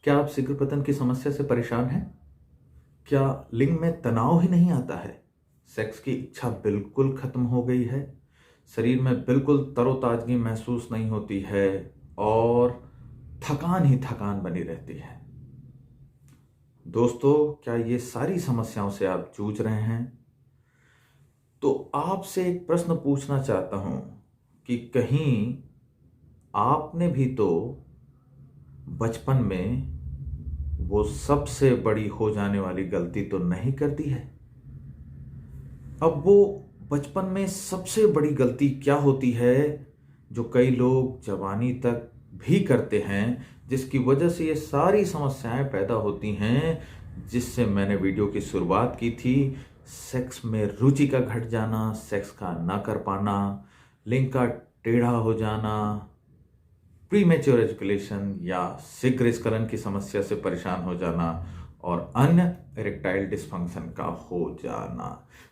क्या आप शीघ्र पतन की समस्या से परेशान हैं? क्या लिंग में तनाव ही नहीं आता है? सेक्स की इच्छा बिल्कुल खत्म हो गई है? शरीर में बिल्कुल तरोताजगी महसूस नहीं होती है और थकान ही थकान बनी रहती है? दोस्तों, क्या ये सारी समस्याओं से आप जूझ रहे हैं? तो आपसे एक प्रश्न पूछना चाहता हूं कि कहीं आपने भी तो बचपन में वो सबसे बड़ी हो जाने वाली गलती तो नहीं कर दी है? अब वो बचपन में सबसे बड़ी गलती क्या होती है जो कई लोग जवानी तक भी करते हैं, जिसकी वजह से ये सारी समस्याएं पैदा होती हैं, जिससे मैंने वीडियो की शुरुआत की थी। सेक्स में रुचि का घट जाना, सेक्स का ना कर पाना, लिंग का टेढ़ा हो जाना, प्रीमेच्योर एजुकेशन या शीघ्र स्खलन की समस्या से परेशान हो जाना और अन्य इरेक्टाइल डिस्फंक्शन का हो जाना।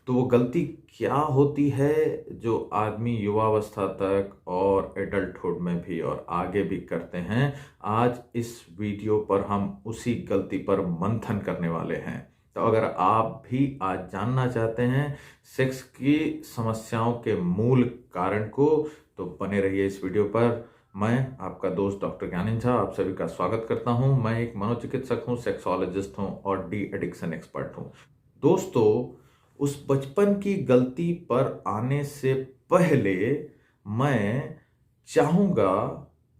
तो वो गलती क्या होती है जो आदमी युवावस्था तक और एडल्टहुड में भी और आगे भी करते हैं? आज इस वीडियो पर हम उसी गलती पर मंथन करने वाले हैं। तो अगर आप भी आज जानना चाहते हैं सेक्स की समस्याओं के मूल कारण को, तो बने रहिए इस वीडियो पर। मैं आपका दोस्त डॉक्टर ज्ञानेंद्र झा आप सभी का स्वागत करता हूं। मैं एक मनोचिकित्सक हूं, सेक्सोलॉजिस्ट हूं और डी एडिक्शन एक्सपर्ट हूं। दोस्तों, उस बचपन की गलती पर आने से पहले मैं चाहूंगा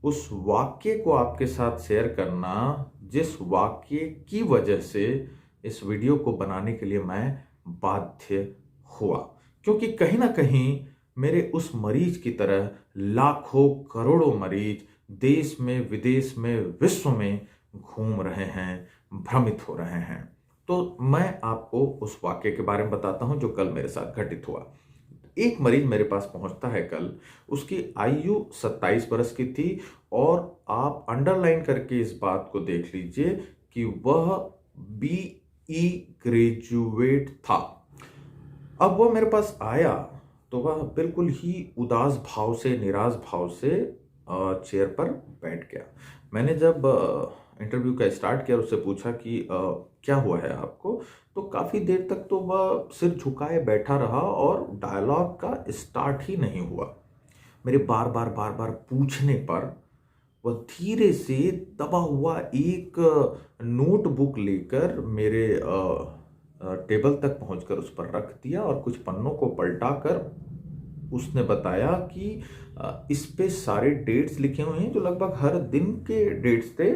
उस वाक्य को आपके साथ शेयर करना, जिस वाक्य की वजह से इस वीडियो को बनाने के लिए मैं बाध्य हुआ। क्योंकि कहीं ना कहीं मेरे उस मरीज की तरह लाखों करोड़ों मरीज देश में, विदेश में, विश्व में घूम रहे हैं, भ्रमित हो रहे हैं। तो मैं आपको उस वाक्य के बारे में बताता हूं जो कल मेरे साथ घटित हुआ। एक मरीज मेरे पास पहुंचता है कल। उसकी आयु 27 वर्ष की थी और आप अंडरलाइन करके इस बात को देख लीजिए कि वह बीई ग्रेजुएट था। अब वह मेरे पास आया तो वह बिल्कुल ही उदास भाव से, निराश भाव से चेयर पर बैठ गया। मैंने जब इंटरव्यू का स्टार्ट किया और उससे पूछा कि क्या हुआ है आपको, तो काफ़ी देर तक तो वह सिर झुकाए बैठा रहा और डायलॉग का स्टार्ट ही नहीं हुआ। मेरे बार बार पूछने पर वह धीरे से दबा हुआ एक नोटबुक लेकर मेरे टेबल तक पहुंचकर उस पर रख दिया और कुछ पन्नों को पलटाकर उसने बताया कि इस पे सारे डेट्स लिखे हुए हैं जो लगभग हर दिन के डेट्स थे।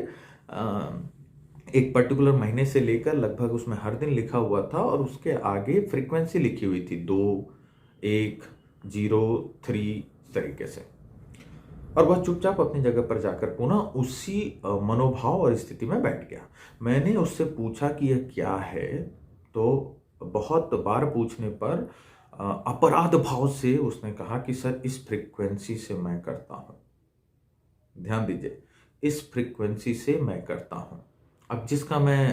एक पर्टिकुलर महीने से लेकर लगभग उसमें हर दिन लिखा हुआ था और उसके आगे फ्रीक्वेंसी लिखी हुई थी 2, 1, 0, 3 तरीके से। और वह चुपचाप अपनी जगह पर जाकर पुनः उसी मनोभाव और स्थिति में बैठ गया। मैंने उससे पूछा कि यह क्या है, तो बहुत बार पूछने पर अपराध भाव से उसने कहा कि सर इस फ्रीक्वेंसी से मैं करता हूं। ध्यान दीजिए, इस फ्रीक्वेंसी से मैं करता हूं। अब जिसका मैं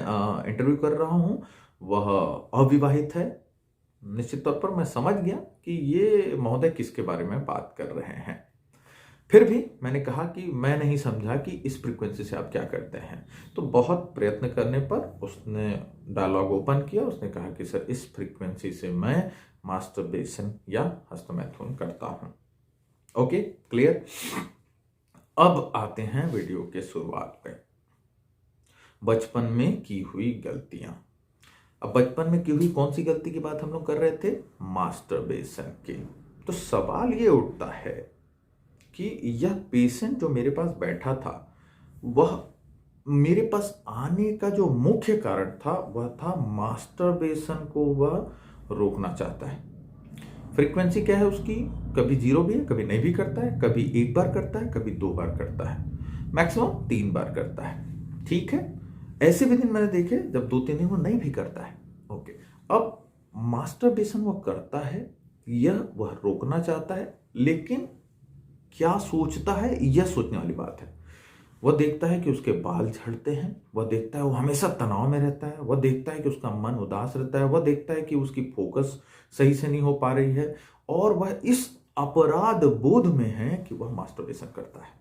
इंटरव्यू कर रहा हूं वह अविवाहित है। निश्चित तौर पर मैं समझ गया कि ये महोदय किसके बारे में बात कर रहे हैं। फिर भी मैंने कहा कि मैं नहीं समझा कि इस फ्रीक्वेंसी से आप क्या करते हैं। तो बहुत प्रयत्न करने पर उसने डायलॉग ओपन किया। उसने कहा कि सर इस फ्रीक्वेंसी से मैं मास्टरबेशन या हस्तमैथुन करता हूं। Okay, clear. अब आते हैं वीडियो के शुरुआत पे, बचपन में की हुई गलतियां। अब बचपन में की हुई कौन सी गलती की बात हम लोग कर रहे थे? मास्टरबेशन की। तो सवाल ये उठता है कि यह पेशेंट जो मेरे पास बैठा था, वह मेरे पास आने का जो मुख्य कारण था वह था मास्टरबेशन को वह रोकना चाहता है। फ्रीक्वेंसी क्या है उसकी? कभी 0 भी है, कभी नहीं भी करता है, कभी 1 बार करता है, कभी 2 बार करता है, मैक्सिमम 3 बार करता है। ठीक है, ऐसे भी दिन मैंने देखे जब 2-3 दिन वो नहीं भी करता है। ओके, अब मास्टरबेशन वह करता है, यह वह रोकना चाहता है, लेकिन क्या सोचता है यह सोचने वाली बात है। वह देखता है कि उसके बाल झड़ते हैं, वह देखता है वो हमेशा तनाव में रहता है, वह देखता है कि उसका मन उदास रहता है, वह देखता है कि उसकी फोकस सही से नहीं हो पा रही है और वह इस अपराध बोध में है कि वह मास्टरबेशन करता है।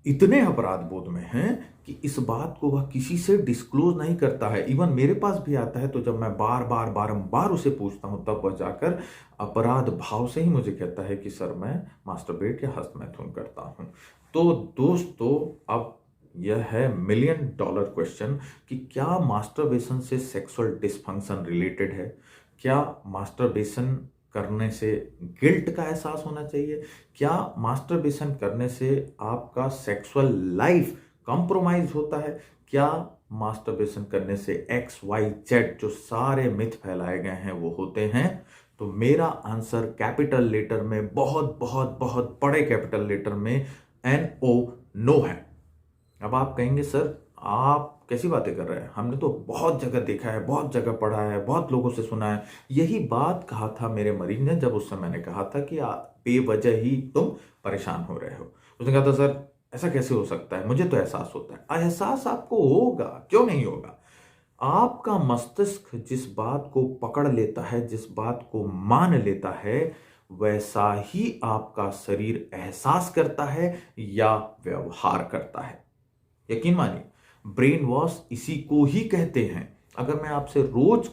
इतने अपराध बोध में हैं कि इस बात को वह किसी से डिस्क्लोज नहीं करता है। इवन मेरे पास भी आता है, तो जब मैं बार बार बारंबार उसे पूछता हूं, तब वह जाकर अपराध भाव से ही मुझे कहता है कि सर मैं मास्टरबेट या हस्तमैथुन करता हूं। तो दोस्तों, अब यह है मिलियन डॉलर क्वेश्चन कि क्या मास्टरबेशन से सेक्सुअल डिसफंक्शन रिलेटेड है? क्या मास्टरबेशन करने से गिल्ट का एहसास होना चाहिए? क्या मास्टरबेशन करने से आपका सेक्सुअल लाइफ कॉम्प्रोमाइज होता है? क्या मास्टरबेशन करने से XYZ जो सारे मिथ फैलाए गए हैं वो होते हैं? तो मेरा आंसर कैपिटल लेटर में, बहुत बहुत बहुत बड़े कैपिटल लेटर में NO, नो है। अब आप कहेंगे सर आप कैसी बातें कर रहे हैं, हमने तो बहुत जगह देखा है, बहुत जगह पढ़ा है, बहुत लोगों से सुना है। यही बात कहा था मेरे मरीज ने जब उस समय मैंने कहा था कि बेवजह ही तुम परेशान हो रहे हो। उसने कहा था सर ऐसा कैसे हो सकता है, मुझे तो एहसास होता है। एहसास आपको होगा, क्यों नहीं होगा? आपका मस्तिष्क जिस बात को पकड़ लेता है, जिस बात को मान लेता है, वैसा ही आपका शरीर एहसास करता है या व्यवहार करता है। यकीन मानिए, ब्रेन वॉश इसी को ही कहते हैं। अगर मैं आपसे रोज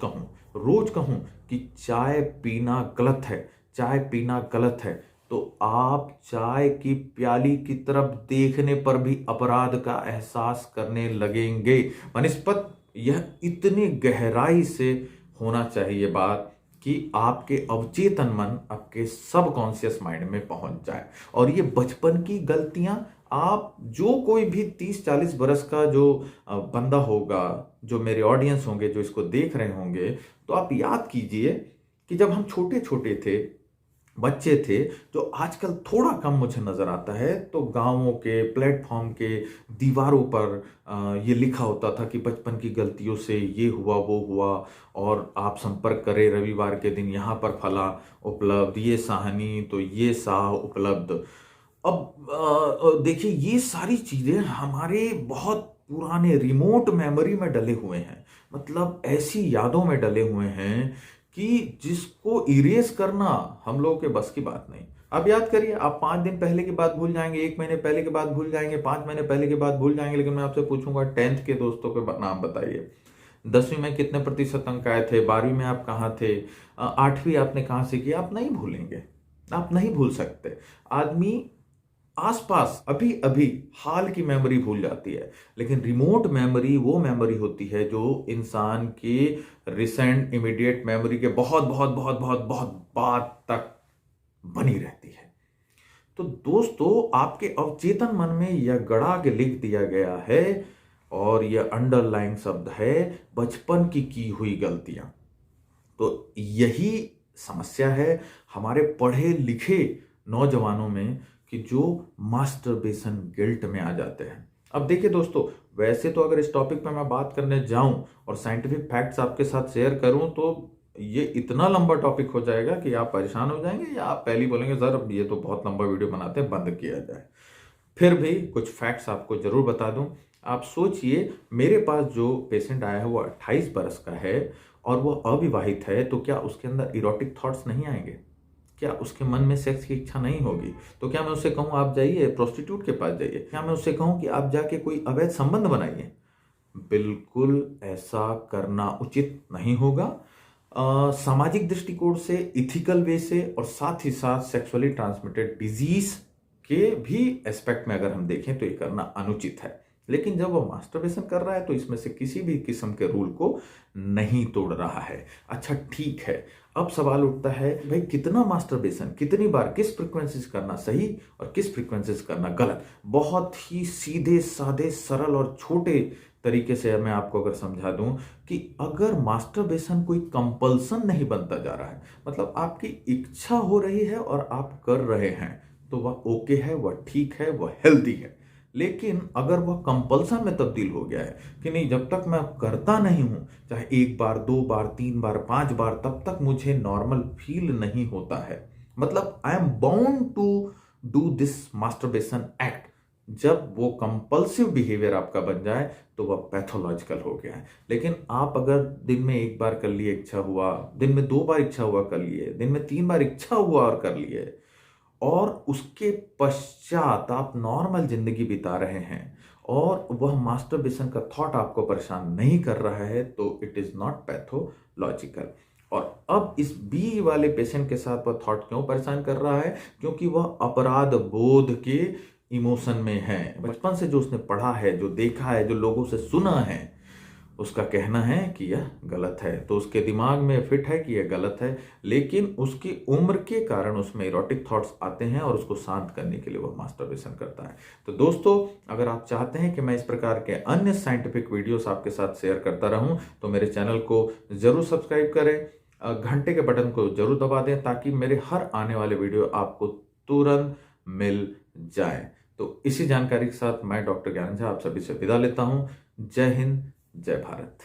कहूं कि चाय पीना गलत है, चाय पीना गलत है, तो आप चाय की प्याली की तरफ देखने पर भी अपराध का एहसास करने लगेंगे। बनिस्पत यह इतनी गहराई से होना चाहिए बात कि आपके अवचेतन मन, आपके सबकॉन्शियस माइंड में पहुंच जाए। और ये बचपन की गलतियां, आप जो कोई भी 30-40 बरस का जो बंदा होगा, जो मेरे ऑडियंस होंगे, जो इसको देख रहे होंगे, तो आप याद कीजिए कि जब हम छोटे छोटे थे, बच्चे थे, जो आजकल थोड़ा कम मुझे नजर आता है, तो गांवों के प्लेटफॉर्म के दीवारों पर ये लिखा होता था कि बचपन की गलतियों से ये हुआ वो हुआ, और आप संपर्क करें रविवार के दिन, यहाँ पर फला उपलब्ध, ये साहनी तो ये साह उपलब्ध। अब देखिए, ये सारी चीजें हमारे बहुत पुराने रिमोट मेमोरी में डले हुए हैं, मतलब ऐसी यादों में डले हुए हैं कि जिसको इरेज करना हम लोगों के बस की बात नहीं। अब याद करिए, आप 5 दिन पहले की बात भूल जाएंगे, 1 महीने पहले की बात भूल जाएंगे, 5 महीने पहले की बात भूल जाएंगे, लेकिन मैं आपसे पूछूंगा 10th के दोस्तों के नाम बताइए। 10वीं में कितने प्रतिशत अंक आए थे? 12वीं में आप कहाँ थे? 8वीं आपने कहाँ से किया? आप नहीं भूलेंगे, आप नहीं भूल सकते। आदमी आसपास अभी अभी हाल की मेमोरी भूल जाती है, लेकिन रिमोट मेमोरी वो मेमोरी होती है जो इंसान की रिसेंट इमीडिएट मेमोरी के बहुत बहुत बहुत बहुत बहुत बाद तक बनी रहती है। तो दोस्तों, आपके अवचेतन मन में यह गड़ा के लिख दिया गया है, और यह अंडरलाइन शब्द है बचपन की हुई गलतियां। तो यही समस्या है हमारे पढ़े लिखे नौजवानों में कि जो मास्टरबेशन गिल्ट में आ जाते हैं। अब देखिए दोस्तों, वैसे तो अगर इस टॉपिक पे मैं बात करने जाऊं और साइंटिफिक फैक्ट्स आपके साथ शेयर करूं, तो ये इतना लंबा टॉपिक हो जाएगा कि आप परेशान हो जाएंगे, या आप पहले ही बोलेंगे सर अब ये तो बहुत लंबा वीडियो बनाते हैं, बंद किया जाए। फिर भी कुछ फैक्ट्स आपको जरूर बता दूं। आप सोचिए, मेरे पास जो पेशेंट आया है वो 28 बरस का है और वो अविवाहित है, तो क्या उसके अंदर इरोटिक थॉट्स नहीं आएंगे? क्या उसके मन में सेक्स की इच्छा नहीं होगी? तो क्या मैं उससे कहूं आप जाइए प्रोस्टिट्यूट के पास जाइए? क्या मैं उससे कहूं कि आप जाके कोई अवैध संबंध बनाइए? बिल्कुल ऐसा करना उचित नहीं होगा। सामाजिक दृष्टिकोण से, इथिकल वे से, और साथ ही साथ सेक्सुअली ट्रांसमिटेड डिजीज के भी एस्पेक्ट में अगर हम देखें तो ये करना अनुचित है। लेकिन जब वो मास्टरबेशन कर रहा है तो इसमें से किसी भी किस्म के रूल को नहीं तोड़ रहा है। अच्छा ठीक है, अब सवाल उठता है भाई कितना मास्टरबेशन, कितनी बार, किस फ्रीक्वेंसी से करना सही और किस फ्रीक्वेंसी से करना गलत? बहुत ही सीधे साधे सरल और छोटे तरीके से मैं आपको अगर समझा दूं कि अगर मास्टरबेशन कोई कंपल्सन नहीं बनता जा रहा है, मतलब आपकी इच्छा हो रही है और आप कर रहे हैं, तो वह ओके है, वह ठीक है, वह हेल्दी है। लेकिन अगर वह कंपल्सन में तब्दील हो गया है कि नहीं, जब तक मैं करता नहीं हूं, चाहे 1 बार, 2 बार, 3 बार, 5 बार, तब तक मुझे नॉर्मल फील नहीं होता है, मतलब I am bound to do this masturbation act, जब वो कंपल्सिव बिहेवियर आपका बन जाए तो वह पैथोलॉजिकल हो गया है। लेकिन आप अगर दिन में 1 बार कर लिए, इच्छा हुआ, दिन में 2 बार इच्छा हुआ कर लिए, दिन में 3 बार इच्छा हुआ और कर लिए, और उसके पश्चात आप नॉर्मल जिंदगी बिता रहे हैं और वह मास्टरबेशन का थॉट आपको परेशान नहीं कर रहा है, तो इट इज नॉट पैथोलॉजिकल। और अब इस बी वाले पेशेंट के साथ वह थॉट क्यों परेशान कर रहा है? क्योंकि वह अपराध बोध के इमोशन में है। बचपन से जो उसने पढ़ा है, जो देखा है, जो लोगों से सुना है, उसका कहना है कि यह गलत है, तो उसके दिमाग में फिट है कि यह गलत है, लेकिन उसकी उम्र के कारण उसमें इरोटिक थॉट्स आते हैं और उसको शांत करने के लिए वह मास्टरबेशन करता है। तो दोस्तों, अगर आप चाहते हैं कि मैं इस प्रकार के अन्य साइंटिफिक वीडियोस आपके साथ शेयर करता रहूं, तो मेरे चैनल को जरूर सब्सक्राइब करें, घंटे के बटन को जरूर दबा दें, ताकि मेरे हर आने वाले वीडियो आपको तुरंत मिल जाए। तो इसी जानकारी के साथ मैं डॉक्टर ज्ञान झा आप सभी से विदा लेता हूं। जय हिंद, जय भारत।